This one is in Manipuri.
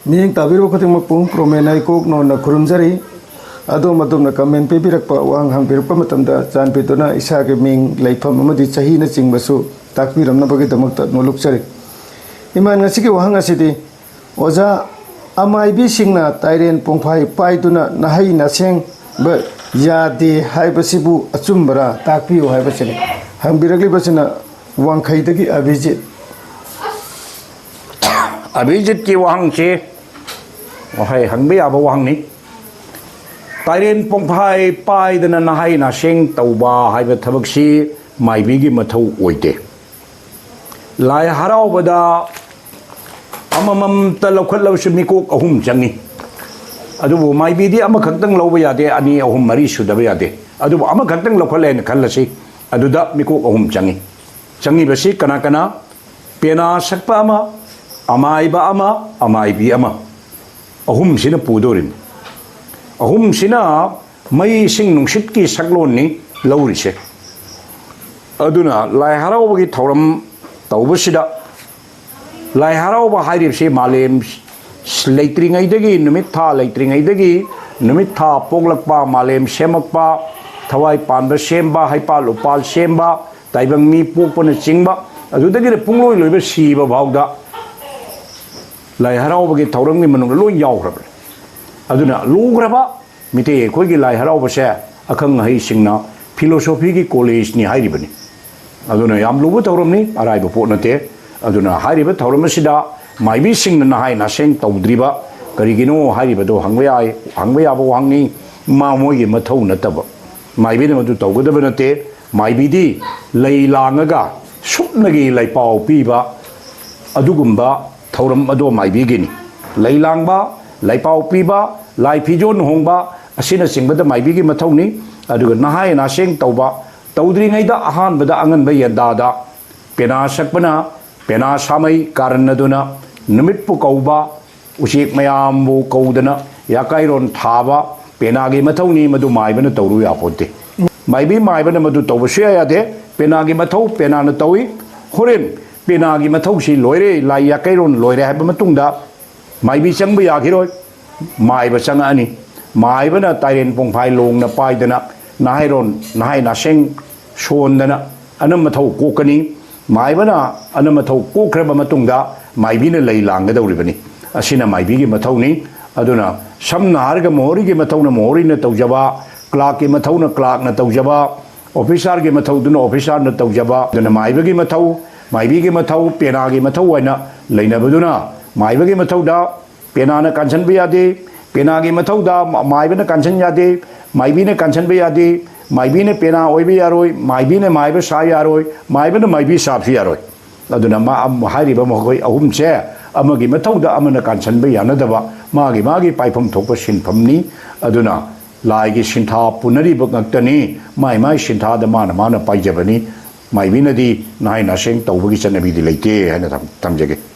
Miyang tabiro ko ting magpung promenay ko no na kurumjari ado matum na kamen pipirak pa wang hang pirak pa matamda chan pituna isa ke ming laifam amadi chahi na chingbasu takpiram na bagi damakta nolukchari iman ngasi ke wahang asidi oja Amaibisingna tairen-pongphai paiduna nahei nasengba yade haibasibu achumbara takpiyo haibasini hangbirakli basina wangkhaidagi Abhijit ki wahang che wahai hangbe aba wahang ni tairen-pongphai paiduna nahei naseng tauba haiba thabak si maibigi mathau oite lai haraubada amamam talakhat lawsu mikok ahum changi adubu maibidi ama khaktang lawba yade ani ahum mari sudaba yade adubu ama khaktang lakhale khallasi aduda mikok ahum changi basi kana kana pena sakpa ama amaiba ama amaibi ama ahum sina pudorin ahum sina mai sing nungsit ki saklon ni lawrise aduna lai harawgi thoram tawbasida lai harauba hairibse malem leitringaidagi numit tha leitringaidagi numit tha poglakpa malem semakpa thawai panba semba haipa lopal semba taibang mi pokpana chingba adudagi pungloi loiba siba bawda lai haraubagi thauramgi manung loi yawgraba aduna lugraba mite khoigi lai harauba se akhang hai singna philosophy gi college ni hairibani aduna yam lubu thauramni araiba potnate aduna hairiba thauramsida maibisingna nahei naseng tawdriba karigino hairibado hangba yaba wangni ma moigi mathau nataba maibina madu tawgadaba nate maibidi leilangaga supnagi laipau piba adugumba thauram ado maibigini leilangba laipau piba lai phijon hongba asina singbada maibigi mathauni aduga nahei naseng tawba tawdringaida ahanbada anganba yandada pena sakpana pena samai karanaduna numit pu kauba usik mayam bu kaudana yakairon thaba penagi mathau ni madu maibana tawru yapote maibi maibana madu tawbsu yade penagi mathau penana tawi horen penagi mathau si loire lai yakairon loire haiba matungda maibi changba yakiroi maiba changani maibana tairen-pongphai longna paidana nahei naseng sondana anam mathau kokani maibana anamathau kokraba matungda maibina leilangadawribani asina maibigi mathauni aduna samna harga mohori gi mathauna mohori na tawjaba clerk gi mathauna clerk na tawjaba officer gi mathauduna officer na tawjaba aduna maibigi mathau maibigi mathau pena gi mathau aina leinabaduna maibigi mathauda pena na kansan biyade pena gi mathauda maibina kansan yade maibina kansan biyade maibine pena oibi yaroi maibine maiba sa yaroi maibina maibi saphi yaroi aduna ma hairiba mohoi ahum che amagi mathauda amana kansanba yanadaba magi paifam thokpa sinphamni aduna laigi sintha punari bagaktani mai sintha da mana paijabani maibina di nahei naseng tawbagi chanabi di leite hana tamjage